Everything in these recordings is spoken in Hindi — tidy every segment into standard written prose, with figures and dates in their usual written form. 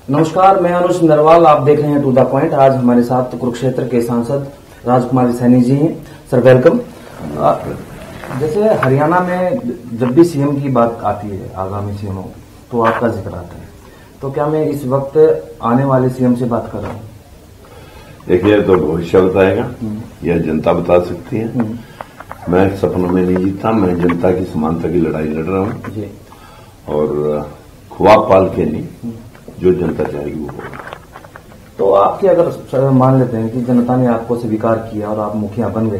नमस्कार, मैं अनुज नरवाल, आप देख रहे हैं टू द पॉइंट। आज हमारे साथ कुरुक्षेत्र के सांसद राजकुमारी सैनी जी हैं। Sir welcome. जैसे हरियाणा में जब भी सीएम की बात आती है, आगामी सीएम तो आपका जिक्र आता है, तो क्या मैं इस वक्त आने वाले सीएम से बात कर रहा हूँ? देखिए, तो भविष्य बताएगा, यह जनता बता सकती है। मैं सपनों में नहीं जीता, मैं जनता की समानता की लड़ाई लड़ रहा हूँ और ख्वाब पाल के नहीं, जो जनता चाहेगी वो होगा। तो आपकी अगर मान लेते हैं कि जनता ने आपको स्वीकार किया और आप मुखिया बन गए,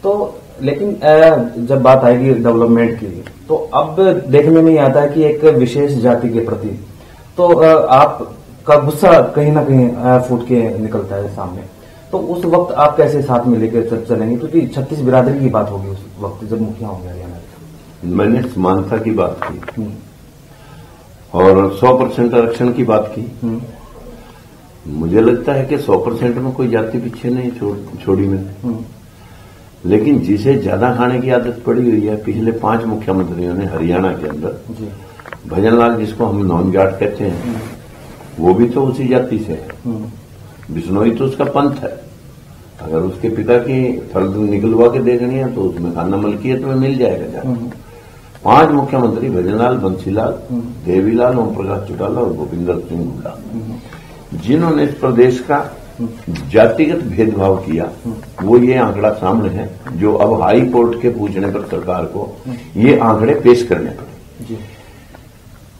तो लेकिन जब बात आएगी डेवलपमेंट की, तो अब देखने में आता है कि एक विशेष जाति के प्रति तो आपका गुस्सा कहीं ना कहीं फूट के निकलता है सामने। तो उस वक्त आप कैसे साथ में लेकर चलेंगे? क्योंकि 36 बिरादरी की बात होगी उस वक्त जब मुखिया होंगे हरियाणा। मैंने समानता की बात की और 100% आरक्षण की बात की। मुझे लगता है कि 100% में कोई जाति पीछे नहीं छोड़ी मैंने। लेकिन जिसे ज्यादा खाने की आदत पड़ी हुई है, पिछले 5 मुख्यमंत्रियों ने हरियाणा के अंदर, भजनलाल जिसको हम नॉन जाट कहते हैं, वो भी तो उसी जाति से है। बिश्नोई तो उसका पंथ है। अगर उसके पिता की फर्द निकलवा के देखनी है तो उसमें खाना मलकियत में मिल जाएगा जाकर। 5 मुख्यमंत्री भजनलाल, बंसीलाल, देवीलाल, ओम प्रकाश चौटाला और भूपिंदर सिंह हुड्डा, जिन्होंने इस प्रदेश का जातिगत भेदभाव किया, वो ये आंकड़ा सामने है, जो अब हाई कोर्ट के पूछने पर सरकार को ये आंकड़े पेश करने पड़े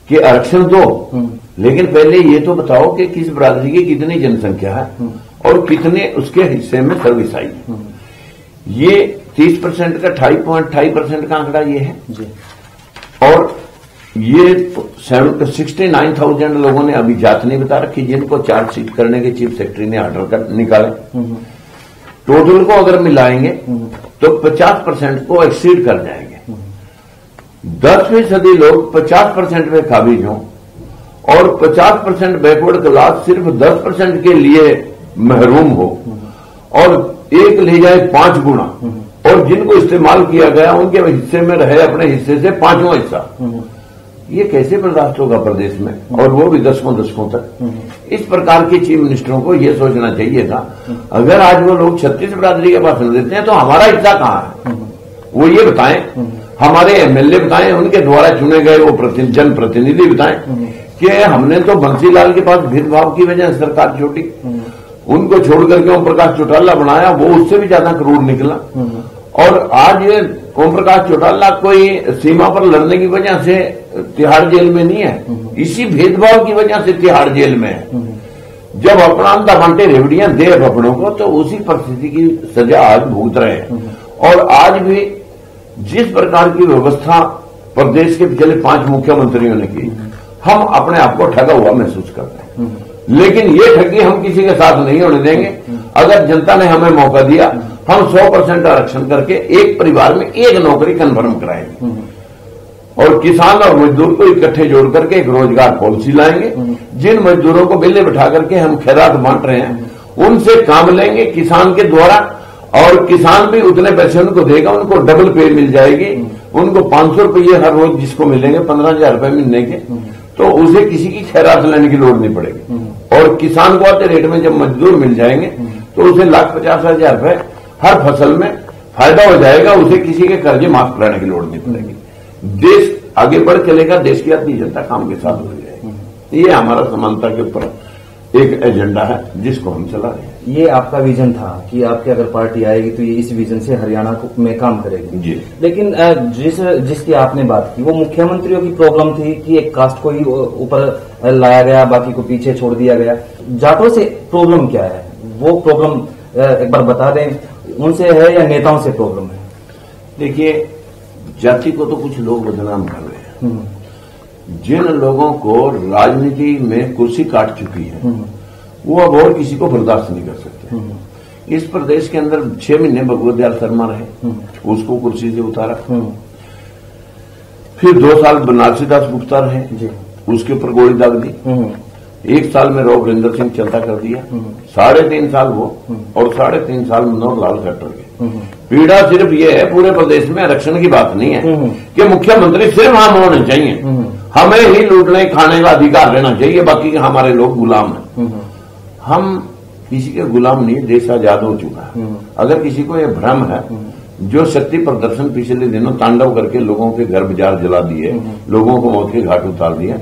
कि आरक्षण दो, लेकिन पहले ये तो बताओ कि किस बिरादरी की कितनी जनसंख्या है और कितने उसके हिस्से में सर्विस आई। ये 30% का 28.28% का आंकड़ा ये है और ये 69,000 लोगों ने अभी जात नहीं बता रखी, जिनको चार्जशीट करने के चीफ सेक्रेटरी ने ऑर्डर कर निकाले। टोटल को अगर मिलाएंगे तो 50% को एक्सीड कर जाएंगे। 10% लोग 50% में काबिज हों और 50% बैकवर्ड क्लास सिर्फ 10% के लिए महरूम हो और एक ले जाए 5 गुना, और जिनको इस्तेमाल किया गया उनके हिस्से में रहे अपने हिस्से से 5वां हिस्सा। ये कैसे बर्दाश्त होगा प्रदेश में, और वो भी दशकों तक। इस प्रकार के चीफ मिनिस्टरों को ये सोचना चाहिए था, अगर आज वो लोग 36 बिरादरी का भाषण देते हैं तो हमारा हिस्सा कहाँ है, वो ये बताएं। हमारे एमएलए बताएं, उनके द्वारा चुने गए वो जनप्रतिनिधि बताएं कि हमने तो बंसीलाल के पास भेदभाव की वजह से सरकार छोड़ी, उनको छोड़ करके ओम प्रकाश चौटाला बनाया, वो उससे भी ज्यादा करोड़ निकला। और आज ये ओम प्रकाश चौटाला कोई सीमा पर लड़ने की वजह से तिहाड़ जेल में नहीं है, इसी भेदभाव की वजह से तिहाड़ जेल में है। जब अपना अंधा बांटे रेवड़ियां दे अपनों को, तो उसी परिस्थिति की सजा आज भुगत रहे हैं। और आज भी जिस प्रकार की व्यवस्था प्रदेश के पिछले 5 मुख्यमंत्रियों ने की, हम अपने आप को ठगा हुआ महसूस करते हैं। लेकिन ये ठगी हम किसी के साथ नहीं होने देंगे। अगर जनता ने हमें मौका दिया, हम 100% आरक्षण करके एक परिवार में एक नौकरी कन्फर्म कराएंगे और किसान और मजदूर को इकट्ठे जोड़ करके एक रोजगार पॉलिसी लाएंगे। जिन मजदूरों को बिल्ले बिठा करके हम खैरात बांट रहे हैं, उनसे काम लेंगे किसान के द्वारा, और किसान भी उतने पैसे उनको देगा, उनको डबल पे मिल जाएगी। उनको 500 रुपये हर रोज जिसको मिलेंगे, 15,000 रुपये महीने के, तो उसे किसी की खैरात लेने की लोड़ नहीं पड़ेगी। और किसान को आते रेट में जब मजदूर मिल जाएंगे तो उसे 1,50,000 रुपये हर फसल में फायदा हो जाएगा, उसे किसी के कर्जे माफ कराने की लोड़ नहीं पड़ेगी। देश आगे बढ़ चलेगा, देश की आधी जनता काम के साथ हो जाएगी। ये हमारा समानता के ऊपर एक एजेंडा है जिसको हम चला रहे हैं। ये आपका विजन था कि आपकी अगर पार्टी आएगी तो ये इस विजन से हरियाणा में काम करेगी जी। लेकिन जिसकी आपने बात की, वो मुख्यमंत्रियों की प्रॉब्लम थी कि एक कास्ट को ही ऊपर लाया गया, बाकी को पीछे छोड़ दिया गया। जाटों से प्रॉब्लम क्या है? वो प्रॉब्लम एक बार बता दें, उनसे है या नेताओं से प्रॉब्लम है? देखिए, जाति को तो कुछ लोग बदनाम कर रहे हैं। जिन लोगों को राजनीति में कुर्सी काट चुकी है, वो अब और किसी को बर्दाश्त नहीं कर सकते। इस प्रदेश के अंदर 6 महीने भगवत दयाल शर्मा रहे, उसको कुर्सी से उतारा। फिर 2 साल बनारसी दास गुप्ता रहे, उसके ऊपर गोली दाग दी। 1 साल में राव वीरेंद्र सिंह चलता कर दिया। 3.5 साल वो और 3.5 साल मनोहर लाल खट्टर के। पीड़ा सिर्फ ये है, पूरे प्रदेश में आरक्षण की बात नहीं है कि मुख्यमंत्री सिर्फ हम होने चाहिए। हमें ही लूटने खाने का अधिकार रहना चाहिए, बाकी के हमारे लोग गुलाम हैं। हम किसी के गुलाम नहीं, देश आजाद हो चुका है। अगर किसी को यह भ्रम है, जो शक्ति प्रदर्शन पिछले दिनों तांडव करके लोगों के घर बाजार जला दिए, लोगों को मौत के घाट उतार दिया,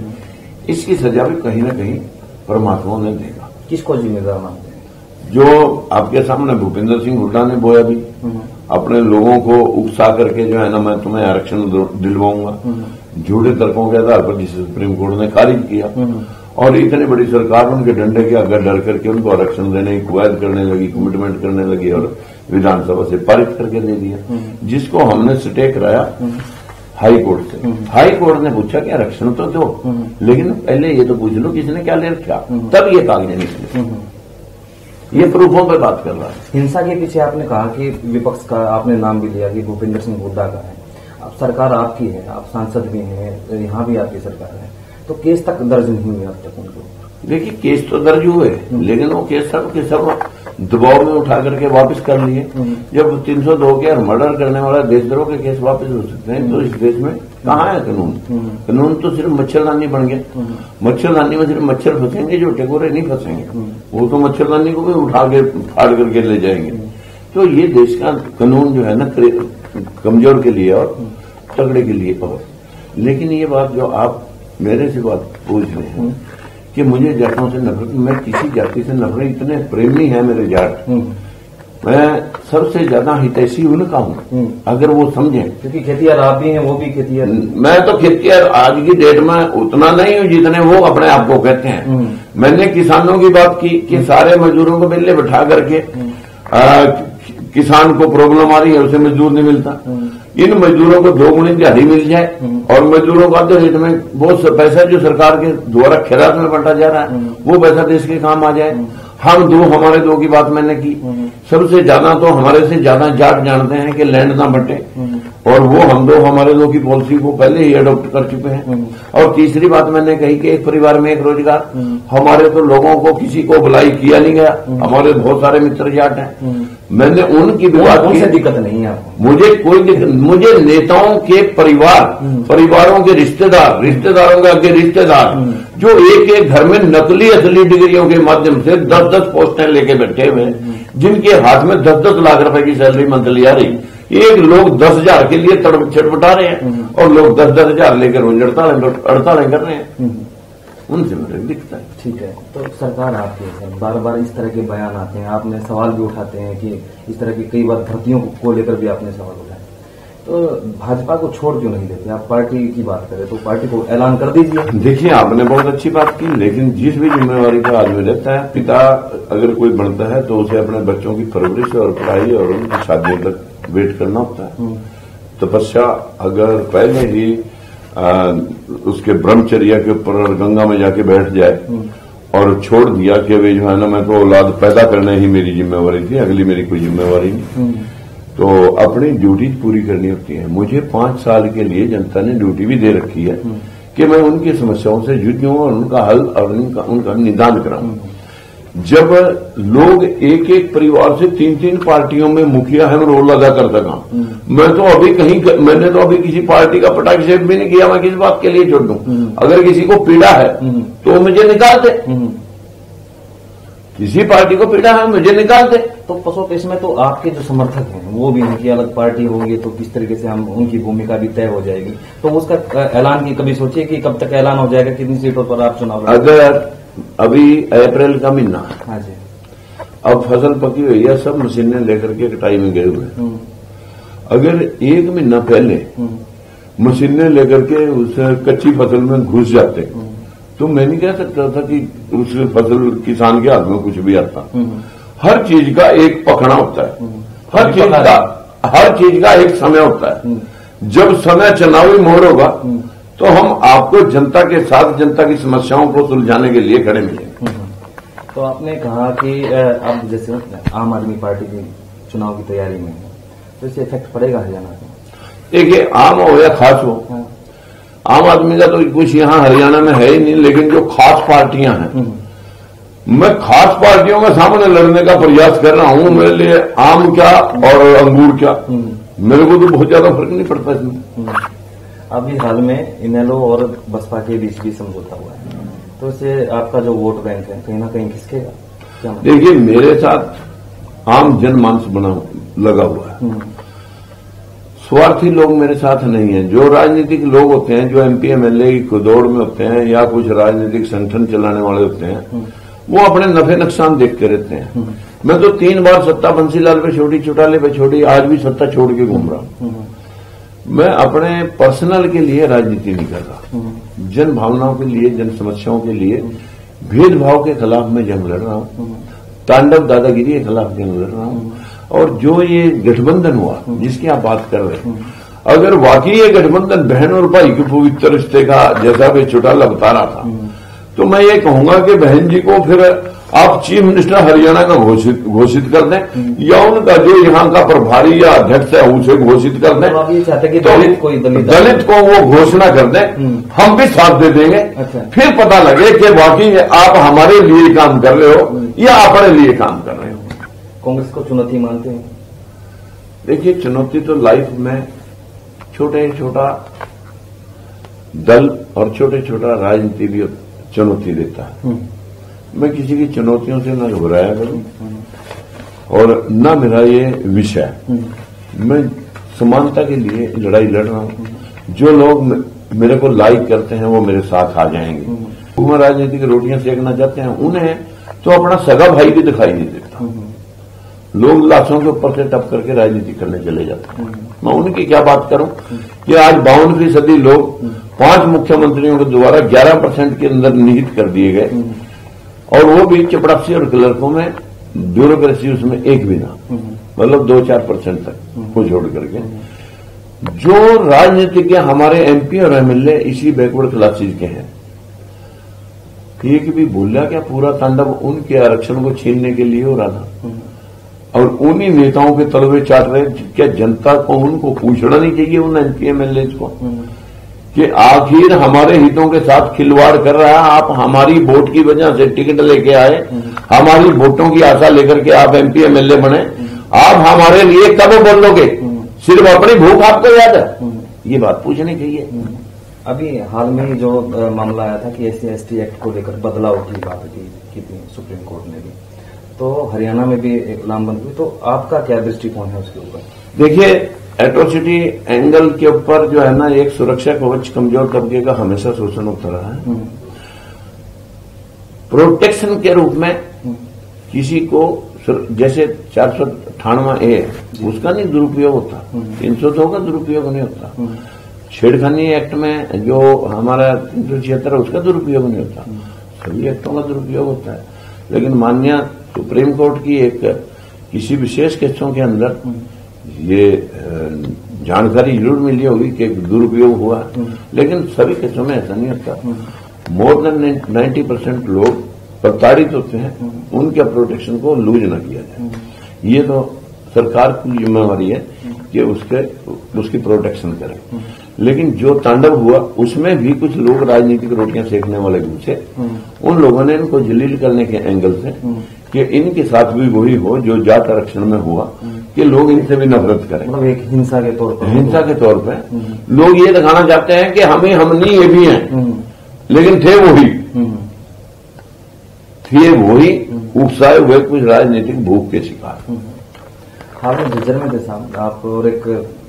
इसकी सजा भी कहीं ना कहीं परमात्मा ने देगा। किसको जिम्मेदार मानते हैं? जो आपके सामने भूपेंद्र सिंह हुड्डा ने बोया भी, अपने लोगों को उकसा करके जो है ना, मैं तुम्हें आरक्षण दिलवाऊंगा, झूठे तर्कों के आधार पर जिसे सुप्रीम कोर्ट ने खारिज किया, और इतनी बड़ी सरकार उनके डंडे के आगे डर करके उनको आरक्षण देने की कवायद करने लगी, कमिटमेंट करने लगी, और विधानसभा से पारित करके दे दिया, जिसको हमने स्टे कराया हाई कोर्ट से। हाई कोर्ट ने पूछा कि आरक्षण तो दो, लेकिन पहले ये तो पूछ लो किसने क्या ले रखा, तब ये कागज निकले। ये प्रूफों पे बात कर रहा है। हिंसा के पीछे आपने कहा कि विपक्ष का आपने नाम भी लिया कि भूपेंद्र सिंह हुड्डा का है। अब सरकार आपकी है, आप सांसद भी हैं, यहाँ भी आपकी सरकार है, तो केस तक दर्ज नहीं हुए अब तक उनको? देखिए, केस तो दर्ज हुए, लेकिन वो केस सब के सब दबाव में उठा करके वापस कर लिए। जब 302 के मर्डर करने वाला देशद्रोह के केस वापस हो सकते हैं, तो इस देश में कहाँ है कानून? कानून तो सिर्फ मच्छरदानी बन गया। मच्छरदानी में सिर्फ मच्छर फंसेंगे, जो टेकोरे नहीं फंसेंगे। वो तो मच्छरदानी को भी उठा के फाड़ करके ले जाएंगे। तो ये देश का कानून जो है ना, कमजोर के लिए और तगड़े के लिए और। लेकिन ये बात जो आप मेरे से बात पूछ रहे हैं कि मुझे जाटों से नफरत, मैं किसी जाति से नफरत, इतने प्रेमी है मेरे जाट, मैं सबसे ज्यादा हितैषी उनका हूं, अगर वो समझें। क्योंकि खेतियार आप भी हैं, वो भी खेतियार। मैं तो खेतियार आज की डेट में उतना नहीं हूं जितने वो अपने आप को कहते हैं। मैंने किसानों की बात की कि सारे मजदूरों को बिल्ले बैठा करके किसान को प्रॉब्लम आ रही है, उसे मजदूर नहीं मिलता। इन मजदूरों को 2 गुनी दिहाड़ी मिल जाए, और मजदूरों का तो रेट में बहुत पैसा जो सरकार के द्वारा खैरात में बांटा जा रहा है, वो पैसा देश के काम आ जाए। हम दो, हमारे दो की बात मैंने की। सबसे ज्यादा तो हमारे से ज्यादा जाट जानते हैं कि लैंड ना बंटे, और वो हम दो हमारे दो की पॉलिसी को पहले ही अडॉप्ट कर चुके हैं। और तीसरी बात मैंने कही कि एक परिवार में एक रोजगार। हमारे तो लोगों को किसी को भलाई किया नहीं गया, हमारे बहुत सारे मित्र जाट हैं, मैंने उनकी भी बात की। दिक्कत नहीं है मुझे कोई दिक्कत, मुझे नेताओं के परिवारों के रिश्तेदारों के आगे रिश्तेदार, जो एक एक घर में नकली असली डिग्रियों के माध्यम से 10-10 पोस्टें लेके बैठे हुए, जिनके हाथ में 10-10 लाख रुपए की सैलरी मंथली आ रही, एक लोग 10,000 के लिए छटपटा रहे हैं, और लोग 10-10 हजार लेकर रोज हड़तालें कर रहे हैं। उनसे मुझे दिखता है। ठीक है, तो सरकार आपके सर बार बार इस तरह के बयान आते हैं, आपने सवाल भी उठाते हैं कि इस तरह की कई बार भर्तियों को लेकर भी आपने सवाल उठाए, तो भाजपा को छोड़ क्यों नहीं देते? आप पार्टी की बात करें तो पार्टी को ऐलान कर दीजिए। देखिए, आपने बहुत अच्छी बात की, लेकिन जिस भी जिम्मेवारी का आदमी रहता है, पिता अगर कोई बनता है तो उसे अपने बच्चों की परवरिश और पढ़ाई और उनकी शादियों तक वेट करना होता है। तपस्या अगर पहले ही उसके ब्रह्मचर्या के ऊपर गंगा में जाके बैठ जाए और छोड़ दिया कि वे जो है ना, मैं तो औलाद पैदा करना ही मेरी जिम्मेवारी थी, अगली मेरी कोई जिम्मेवारी नहीं, तो अपनी ड्यूटी पूरी करनी होती है। मुझे 5 साल के लिए जनता ने ड्यूटी भी दे रखी है कि मैं उनकी समस्याओं से जूझूं और उनका हल और उनका निदान कराऊं। जब लोग एक एक परिवार से 3-3 पार्टियों में मुखिया है, रोल अदा कर सका, मैंने तो अभी किसी पार्टी का पटाक्षेप भी नहीं किया। मैं किस बात के लिए छोड़ दूं? अगर किसी को पीड़ा है तो मुझे निकाल दे, किसी पार्टी को पीड़ा है मुझे निकाल दे। तो पसों इसमें तो आपके जो समर्थक हैं वो भी उनकी अलग पार्टी होगी, तो किस तरीके से हम उनकी भूमिका भी तय हो जाएगी, तो उसका ऐलान की कभी सोचिए कि कब तक ऐलान हो जाएगा, कितनी सीटों पर आप चुनाव? अगर अभी अप्रैल का महीना, हाँ जी, अब फसल पकी हुई है, सब मशीनें लेकर के कटाई में गए हुए हैं। अगर 1 महीना पहले मशीनें लेकर के उस कच्ची फसल में घुस जाते तो मैं नहीं कह सकता था कि उस फसल किसान के हाथ में कुछ भी आता। हर चीज का एक पकड़ा होता है, हर चीज का एक समय होता है। जब समय चुनावी मोड़ होगा तो हम आपको जनता के साथ जनता की समस्याओं को सुलझाने के लिए खड़े मिलेंगे। तो आपने कहा कि अब जैसे आम आदमी पार्टी की चुनाव की तैयारी में है, तो इससे इफेक्ट पड़ेगा हरियाणा में? देखिए, आम हो या खास हो, आम आदमी का तो कुछ यहाँ हरियाणा में है ही नहीं, लेकिन जो खास पार्टियां हैं, मैं खास पार्टियों के सामने लड़ने का प्रयास कर रहा हूं। मेरे लिए आम क्या और अंगूर क्या, मेरे को तो बहुत ज्यादा फर्क नहीं पड़ता इसमें। अभी हाल में इनेलो और बसपा के बीच भी समझौता हुआ है, तो इससे आपका जो वोट बैंक है कहीं ना कहीं खिसकेगा क्या? देखिए, मेरे साथ आम जनमानस बना लगा हुआ है। स्वार्थी लोग मेरे साथ नहीं है। जो राजनीतिक लोग होते हैं, जो एमपी एमएलए की दौड़ में होते हैं या कुछ राजनीतिक संगठन चलाने वाले होते हैं, वो अपने नफे नुकसान देखते रहते हैं। मैं तो 3 बार सत्ता बंसीलाल पे छोड़ी, चौटाले पे छोड़ी, आज भी सत्ता छोड़ के घूम रहा हूं। मैं अपने पर्सनल के लिए राजनीति नहीं कर रहा, जन भावनाओं के लिए, जन समस्याओं के लिए, भेदभाव के खिलाफ मैं जंग लड़ रहा हूं, तांडव दादागिरी के खिलाफ जंग लड़ रहा हूं। और जो ये गठबंधन हुआ जिसकी आप बात कर रहे हैं, अगर वाकई ये गठबंधन बहन और भाई के पवित्र रिश्ते का जैसा भी चौटाला बता रहा था, तो मैं ये कहूंगा कि बहन जी को फिर आप चीफ मिनिस्टर हरियाणा का घोषित कर दें, या उनका जो यहाँ का प्रभारी या अध्यक्ष है उसे घोषित कर दें। आप ये चाहते हैं कि तो दलित को वो घोषणा कर दें, हम भी साथ दे देंगे। अच्छा। फिर पता लगे कि वाकई आप हमारे लिए काम कर रहे हो या अपने लिए काम कर रहे हो। कांग्रेस को चुनौती मानते हैं? देखिए, चुनौती तो लाइफ में छोटे छोटा दल और छोटे छोटा राजनीति भी चुनौती देता है। मैं किसी की चुनौतियों से न घबराया करूं और न मेरा ये विषय। मैं समानता के लिए लड़ाई लड़ रहा हूं। जो लोग मेरे को लाइक करते हैं वो मेरे साथ आ जाएंगे। वो राजनीतिक रोटियां सेकना चाहते हैं, उन्हें तो अपना सगा भाई भी दिखाई नहीं देता। लोग लाशों के ऊपर से टप करके राजनीति करने चले जाते हैं। मैं उनकी क्या बात करूं कि आज 52% लोग 5 मुख्यमंत्रियों के द्वारा 11% के अंदर निहित कर दिए गए, और वो भी चपरासी और क्लर्कों में, ब्यूरोक्रेसी उसमें एक भी ना, मतलब 2-4% तक को छोड़ करके। जो राजनीतिज्ञ हमारे एमपी और एमएलए इसी बैकवर्ड क्लासेज के हैं, एक भी बोला क्या पूरा तांडव उनके आरक्षण को छीनने के लिए हो रहा था, और उन्हीं नेताओं के तलवे चाट रहे। क्या जनता को उनको पूछना नहीं चाहिए उन एमपी एमएलए को कि आखिर हमारे हितों के साथ खिलवाड़ कर रहा है? आप हमारी वोट की वजह से टिकट लेके आए, हमारी वोटों की आशा लेकर के आप एमपी एमएलए बने, आप हमारे लिए कब बोलोगे? सिर्फ अपनी भूख आपको याद है? ये बात पूछनी चाहिए। अभी हाल में ही जो मामला आया था कि SC/ST एक्ट को लेकर बदलाव की बात की थी सुप्रीम कोर्ट ने भी, तो हरियाणा में भी एक लामबंद हुई, तो आपका क्या दृष्टिकोण है उसके ऊपर? देखिए, एट्रोसिटी एंगल के ऊपर जो है ना, एक सुरक्षा कवच कमजोर तबके का हमेशा शोषण होता रहा है। प्रोटेक्शन के रूप में किसी को, जैसे 498A उसका नहीं दुरुपयोग होता, 302 का दुरुपयोग नहीं होता, छेड़खानी एक्ट में जो हमारा 376 उसका दुरुपयोग नहीं होता, सभी एक्टों का दुरुपयोग होता है। लेकिन माननीय सुप्रीम कोर्ट की एक किसी विशेष केसों के अंदर ये जानकारी जरूर मिली होगी कि दुरुपयोग हुआ, लेकिन सभी केसों में ऐसा नहीं होता। मोर देन 90% लोग प्रताड़ित होते हैं, उनके प्रोटेक्शन को लूज न किया जाए। ये तो सरकार की जिम्मेवारी है कि उसकी प्रोटेक्शन करें। लेकिन जो तांडव हुआ उसमें भी कुछ लोग राजनीतिक रोटियां सेकने वाले घुसे, उन लोगों ने इनको जलील करने के एंगल से कि इनके साथ भी वही हो जो जाट आरक्षण में हुआ, कि लोग इनसे भी नफरत करें। मतलब एक हिंसा के तौर पर लोग ये दिखाना चाहते हैं कि हम नहीं, ये भी हैं, लेकिन थे वही उकसाए हुए कुछ राजनीतिक भूख के शिकार। हाल में झज्जर में थे साहब आप, और एक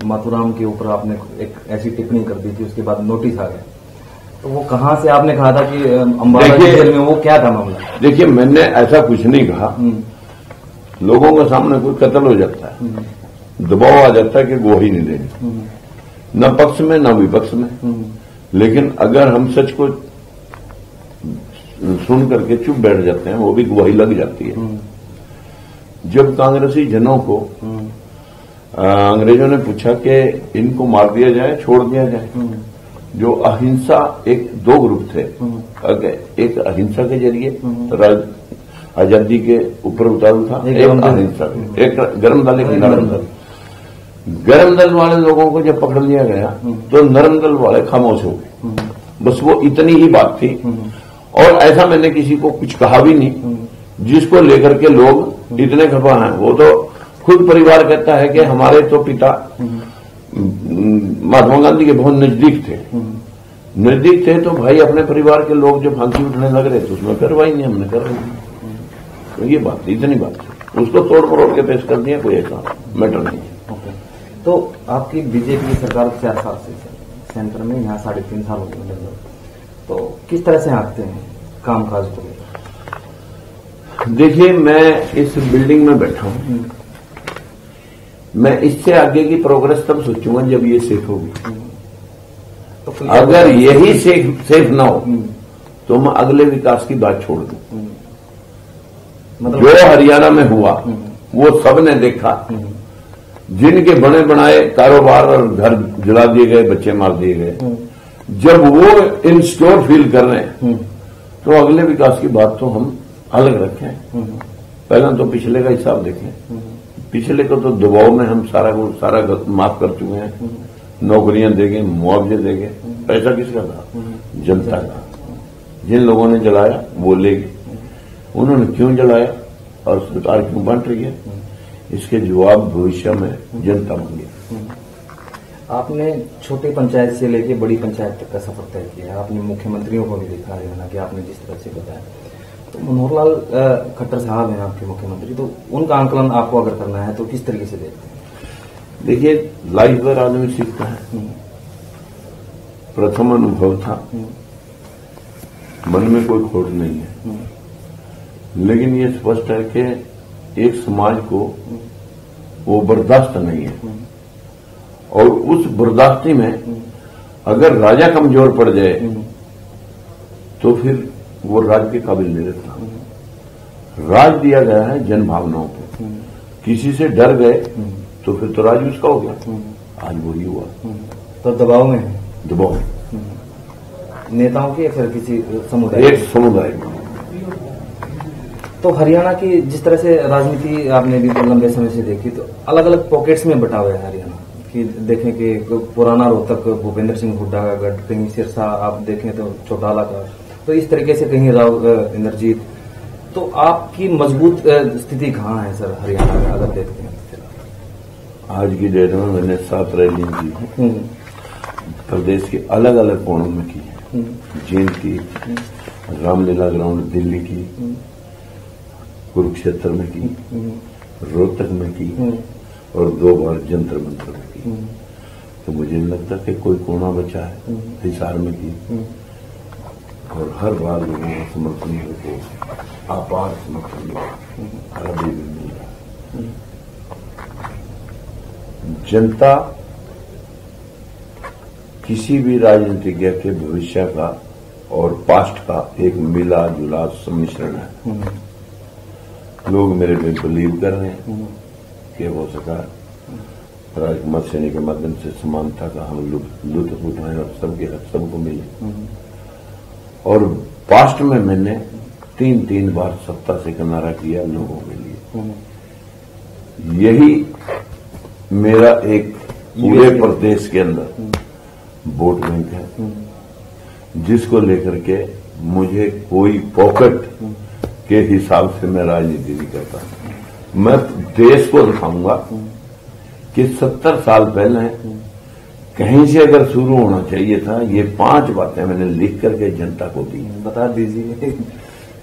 माथुराम के ऊपर आपने एक ऐसी टिप्पणी कर दी थी, उसके बाद नोटिस आ गया, तो वो कहां से आपने कहा था कि अम्बाला जेल में, वो क्या था मामला? देखिए, मैंने ऐसा कुछ नहीं कहा। लोगों के सामने कोई कत्ल हो जाता है, दबाव आ जाता है कि गवाही नहीं देनी, न पक्ष में न विपक्ष में। लेकिन अगर हम सच को सुन करके चुप बैठ जाते हैं, वो भी गवाही लग जाती है। जब कांग्रेसी जनों को अंग्रेजों ने पूछा कि इनको मार दिया जाए, छोड़ दिया जाए, जो अहिंसा, एक 2 ग्रुप थे, एक अहिंसा के जरिए आजादी के ऊपर उतारू था, एक अहिंसा, एक गर्म दल, एक नरम दल। गर्म दल वाले लोगों को जब पकड़ लिया गया तो नरम दल वाले खामोश हो गए, बस वो इतनी ही बात थी। और ऐसा मैंने किसी को कुछ कहा भी नहीं, जिसको लेकर के लोग इतने खफा हैं। वो तो खुद परिवार कहता है कि हमारे तो पिता महात्मा गांधी के बहुत नजदीक थे तो भाई अपने परिवार के लोग जब फांसी उठने लग रहे तो उसमें कार्रवाई नहीं हमने कर रही। तो ये बात इतनी बात है, उसको तोड़ मरोड़ के पेश कर दिया, कोई ऐसा मैटर नहीं है। तो आपकी बीजेपी की सरकार 4 साल से सेंटर में, यहाँ 3.5 साल हो गए लगभग, तो किस तरह से आंकते हैं कामकाज को? देखिए, मैं इस बिल्डिंग में बैठा हूं, मैं इससे आगे की प्रोग्रेस तब सोचूंगा जब ये सेफ होगी। तो अगर यही सेफ ना हो तो मैं अगले विकास की बात छोड़ दूं। मतलब जो हरियाणा में हुआ वो सबने देखा, जिनके बने बनाए कारोबार और घर जला दिए गए, बच्चे मार दिए गए, जब वो इनसिक्योर फील कर रहे हैं तो अगले विकास की बात तो हम अलग रखें। पहले तो पिछले का हिसाब देखें, पिछले को तो दबाव में हम सारा माफ कर चुके हैं, नौकरियां देंगे, मुआवजे देंगे। पैसा किसका था? जनता का। जिन लोगों ने जलाया वो लेंगे, उन्होंने क्यों जलाया और सरकार क्यों बांट रही है, इसके जवाब भविष्य में जनता मांगे। आपने छोटे पंचायत से लेकर बड़ी पंचायत तक का सफर तय किया, आपने मुख्यमंत्रियों को भी देखा हरियाणा के, आपने जिस तरह से बताया। तो मनोहर लाल खट्टर साहब हैं आपके मुख्यमंत्री, तो उनका आंकलन आपको अगर करना है तो किस तरीके से देखते हैं? देखिए, लाइफ पर आदमी सीखता है। प्रथम अनुभव था, मन में कोई खोट नहीं है, लेकिन ये स्पष्ट है कि एक समाज को वो बर्दाश्त नहीं है, और उस बर्दाश्ती में अगर राजा कमजोर पड़ जाए तो फिर वो राज के काबिल नहीं रहता। राज दिया गया है जन भावनाओं पे, किसी से डर गए तो फिर तो राज उसका हो गया। आज वही हुआ, तो दबाव में है, दबाव नेताओं के या फिर किसी समुदाय, एक समुदाय। तो हरियाणा की जिस तरह से राजनीति आपने भी लंबे समय से देखी, तो अलग अलग पॉकेट्स में बटा हुआ है हरियाणा की। देखें कि पुराना रोहतक भूपेंद्र सिंह हुड्डा का गढ़, कहीं सिरसा आप देखें तो चौटाला का, तो इस तरीके से कहीं राव इंद्रजीत। तो आपकी मजबूत स्थिति कहाँ है सर हरियाणा में अगर देखते हैं? आज की डेट में मैंने 7 रैली की प्रदेश के अलग अलग कोणों में की है। जींद की, रामलीला ग्राउंड दिल्ली की, कुरुक्षेत्र में की, रोहतक में की, और 2 बार जंतर मंतर में की। तो मुझे नहीं लगता कि कोई कोना बचा है। हिसार में की, और हर बार लोगों का समर्थन को अपार समर्थन मिला, अभी भी मिल रहा। जनता किसी भी राजनीतिज्ञ के भविष्य का और पास्ट का एक मिला जुला सम्मिश्रण है। लोग मेरे पे बिलीव कर रहे हैं कि हो सका राजकुमार सैनी के माध्यम से समानता का हम लुत्फ उठाएं और सबके हक सबको मिले। और पास्ट में मैंने 3 बार सत्ता से किनारा किया लोगों के लिए। यही मेरा एक पूरे प्रदेश के अंदर वोट बैंक है, जिसको लेकर के मुझे कोई पॉकेट के हिसाब से मैं राजनीति नहीं करता। मैं देश को दिखाऊंगा कि 70 साल पहले कहीं से अगर शुरू होना चाहिए था, ये 5 बातें मैंने लिख करके जनता को दी। बता दीजिए।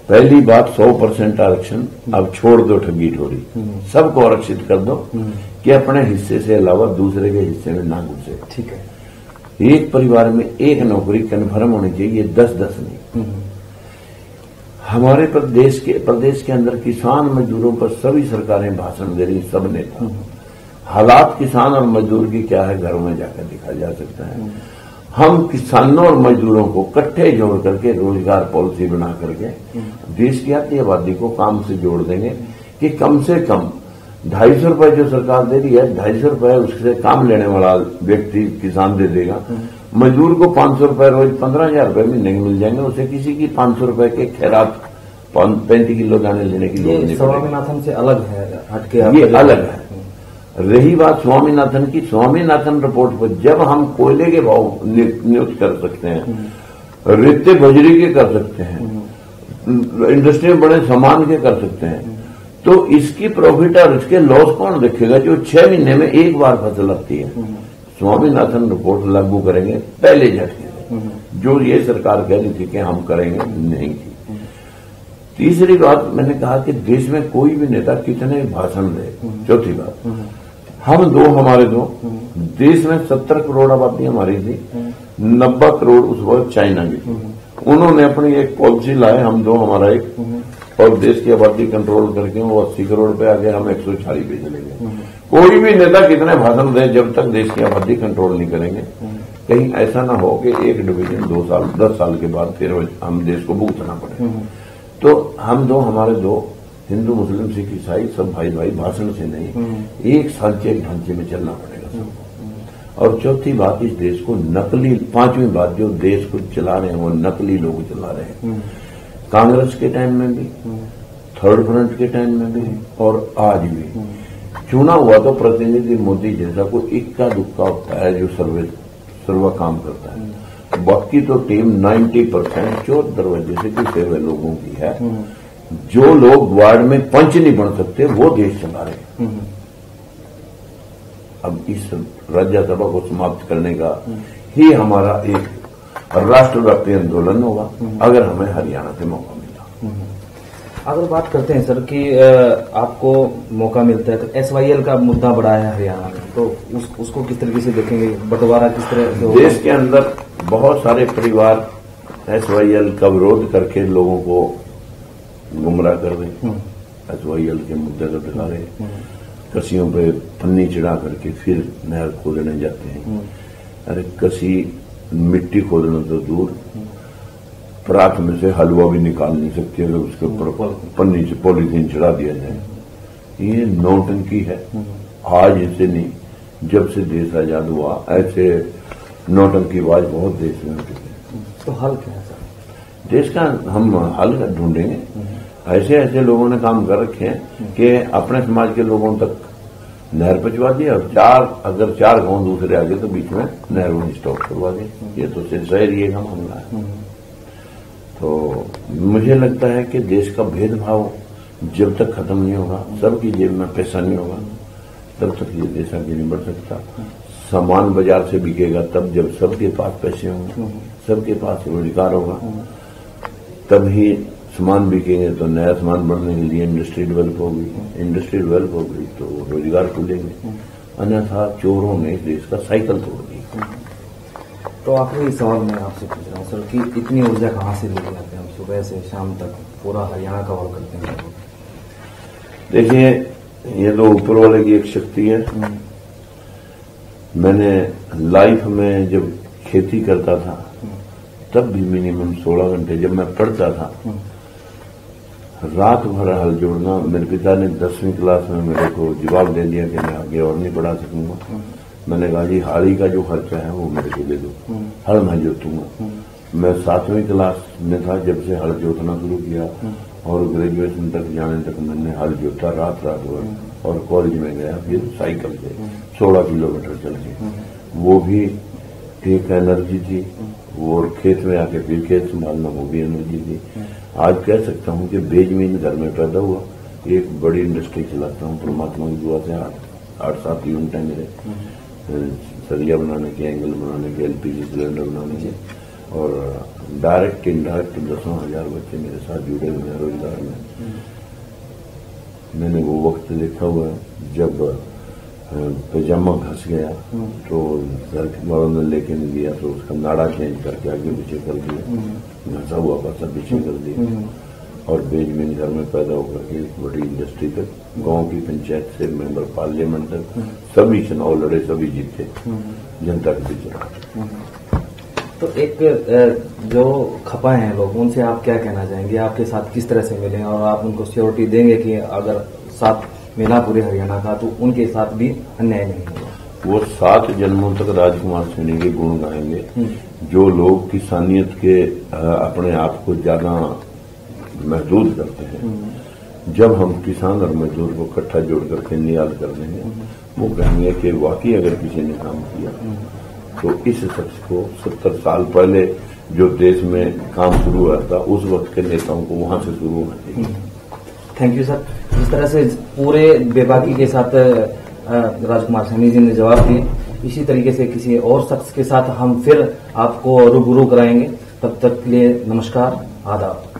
पहली बात, 100% आरक्षण। अब छोड़ दो ठगी ठोरी, सबको आरक्षित कर दो कि अपने हिस्से से अलावा दूसरे के हिस्से में ना घुसे। ठीक है। एक परिवार में एक नौकरी कन्फर्म होनी चाहिए, 10-10 नहीं। हमारे प्रदेश के अंदर किसान मजदूरों पर सभी सरकारें भाषण दे रही, सब नेता। हालात किसान और मजदूर की क्या है, घरों में जाकर दिखा जा सकता है। हम किसानों और मजदूरों को इकट्ठे जोड़ करके रोजगार पॉलिसी बना करके देश की आधी आबादी को काम से जोड़ देंगे कि कम से कम 250 रुपए जो सरकार दे रही है, 250 रुपए उससे काम लेने वाला व्यक्ति किसान दे देगा। मजदूर को 500 रुपए रोज, 15,000 रुपए महीने मिल जाएंगे। उसे किसी की 500 रुपए के खैरात 35 किलो दाने लेने की जरूरत नहीं। स्वामीनाथन से अलग है, हटके ये अलग है। रही बात स्वामीनाथन की, स्वामीनाथन रिपोर्ट पर जब हम कोयले के भाव नियुक्त कर सकते हैं, रेते बजरी के कर सकते हैं, इंडस्ट्री में बड़े सामान के कर सकते हैं, तो इसकी प्रॉफिट और इसके लॉस कौन देखेगा? जो 6 महीने में एक बार फसल आती है। स्वामीनाथन रिपोर्ट लागू करेंगे पहले झटके से, जो ये सरकार कह रही थी कि हम करेंगे, नहीं की। तीसरी बात मैंने कहा कि देश में कोई भी नेता कितने भाषण दे। चौथी बात, हमारे दो देश में 70 करोड़ आबादी हमारी थी, 90 करोड़ उस वक्त चाइना की थी। उन्होंने अपनी एक पॉलिसी लाए, हम दो हमारा एक, और देश की आबादी कंट्रोल करके वो 80 करोड़ पे आ गए, हम 140 पे चले गए। कोई भी नेता कितने भाषण दे, जब तक देश की आबादी कंट्रोल नहीं करेंगे, कहीं ऐसा ना हो कि एक डिवीजन 2 साल 10 साल के बाद फिर हम देश को भुगतना पड़े। तो हमारे दो हिंदू मुस्लिम सिख ईसाई सब भाई भाई, भाषण से नहीं, एक सांचे ढांचे में चलना पड़ेगा सबको। और चौथी बात, इस देश को नकली, पांचवी बात, जो देश को चला रहे हैं वो नकली लोग चला रहे हैं। कांग्रेस के टाइम में भी, थर्ड फ्रंट के टाइम में भी, और आज भी चुना हुआ तो प्रतिनिधि मोदी जैसा कोई इक्का दुक्का होता है जो सर्व काम करता है। बाकी तो टीम 90% चोर दरवाजे से घुसे हुए लोगों की है। जो लोग वार्ड में पंच नहीं बन सकते वो देश चला रहे हैं। अब इस राज्यसभा को समाप्त करने का ही हमारा एक राष्ट्रव्यापी आंदोलन होगा, अगर हमें हरियाणा से मौका मिला। अगर बात करते हैं सर कि आपको मौका मिलता है तो SYL का मुद्दा बड़ा है हरियाणा में, तो उसको किस तरीके से देखेंगे, बंटवारा किस तरह से? देश के अंदर बहुत सारे परिवार SYL का विरोध करके लोगों को गुमराह कर रहे, SYL के मुद्दे को दिखा रहे, कसियों पे पन्नी चढ़ा करके फिर नहर खोदने जाते हैं। अरे कसी मिट्टी खोदना तो दूर, परात में से हलवा भी निकाल नहीं सकते अगर उसके ऊपर पन्नी से पॉलीथीन चढ़ा दिया जाए। ये नौटंकी है। आज ऐसे नहीं, जब से देश आजाद हुआ ऐसे नौटंकीबाज बहुत देश में होते हैं। तो हल क्या है सर? देश का हम हल ढूंढेंगे। ऐसे ऐसे लोगों ने काम कर रखे हैं कि अपने समाज के लोगों तक नहर पहुंचवा दी, और अगर चार गांव दूसरे आगे तो बीच में नहर में स्टॉप करवा दी। ये तो सिर्फ ये का मामला है। तो मुझे लगता है कि देश का भेदभाव जब तक खत्म नहीं होगा, सबकी जेब में पैसा नहीं होगा, तब तक ये देश आगे नहीं बढ़ सकता। सामान बाजार से बिकेगा तब जब सबके पास पैसे होंगे, सबके पास रोजगार होगा, तभी सामान बिकेंगे। तो नया सामान बढ़ने के लिए इंडस्ट्री डेवलप होगी, इंडस्ट्री डेवलप होगी तो रोजगार खुलेंगे, अन्यथा चोरों ने देश का साइकिल तोड़ दी। तो आखिरी सवाल मैं आपसे पूछ रहा हूँ सर कि इतनी ऊर्जा कहाँ से लेके आते हैं हम सुबह से शाम तक पूरा हरियाणा कवर करते हैं? देखिए, ये तो ऊपर वाले की एक शक्ति है। मैंने लाइफ में जब खेती करता था तब भी मिनिमम 16 घंटे, जब मैं पढ़ता था रात भर हल जोड़ना। मेरे पिता ने 10वीं क्लास में मेरे को जवाब दे दिया कि मैं आगे और नहीं पढ़ा सकूंगा। मैंने कहा जी हाड़ी का जो खर्चा है वो मेरे को दे दो, हल मैं जोतूंगा। मैं 7वीं क्लास में था जब से हल जोतना शुरू किया, और ग्रेजुएशन तक जाने तक मैंने हल जोता रात भर, और कॉलेज में गया फिर साइकिल से 16 किलोमीटर चल के। वो भी एक एनर्जी थी, और खेत में आके फिर खेत संभालना वो भी एनर्जी थी। आज कह सकता हूँ कि बेजमीन घर में पैदा हुआ, एक बड़ी इंडस्ट्री चलाता हूँ परमात्मा की दुआ से। 8-7 यूनिट है मेरे, सरिया बनाने के, एंगल बनाने के, LPG सिलेंडर बनाने के, और डायरेक्ट इनडायरेक्ट 10,000 बच्चे मेरे साथ जुड़े हुए हैं रोजगार में। मैंने वो वक्त देखा हुआ है जब पैजामा घस गया तो घर के वालों ने लेके नहीं दिया, तो उसका नाड़ा चेंज करके आगे पीछे कर दिया, घसा हुआ पासा पीछे कर दिया, और बेजमीन घर में पैदा होकर के एक बड़ी इंडस्ट्री तक, गांव की पंचायत से मेंबर पार्लियामेंट तक सभी चुनाव लड़े, सभी जीते, जनता के बीच रहा। तो एक जो खपाए हैं लोग, उनसे आप क्या कहना चाहेंगे? आपके साथ किस तरह से मिले और आप उनको श्योरिटी देंगे कि अगर साथ मिला पूरे हरियाणा का तो उनके साथ भी अन्याय नहीं होगा? वो 7 जन्मों तक राजकुमार सैनी के गुण गाएंगे। जो लोग किसानियत के अपने आप को ज्यादा महदूद करते हैं, जब हम किसान और मजदूर को इकट्ठा जोड़ करके नियाल कर देंगे, वो कहेंगे कि वाकई अगर किसी ने काम किया तो इस शख्स को 70 साल पहले जो देश में काम शुरू हुआ था उस वक्त के नेताओं को वहां से शुरू होना चाहिए। Thank you sir. इस तरह से पूरे बेबाकी के साथ राजकुमार सैनी जी ने जवाब दिए। इसी तरीके से किसी और शख्स के साथ हम फिर आपको रूबरू कराएंगे। तब तक के लिए नमस्कार, आदाब।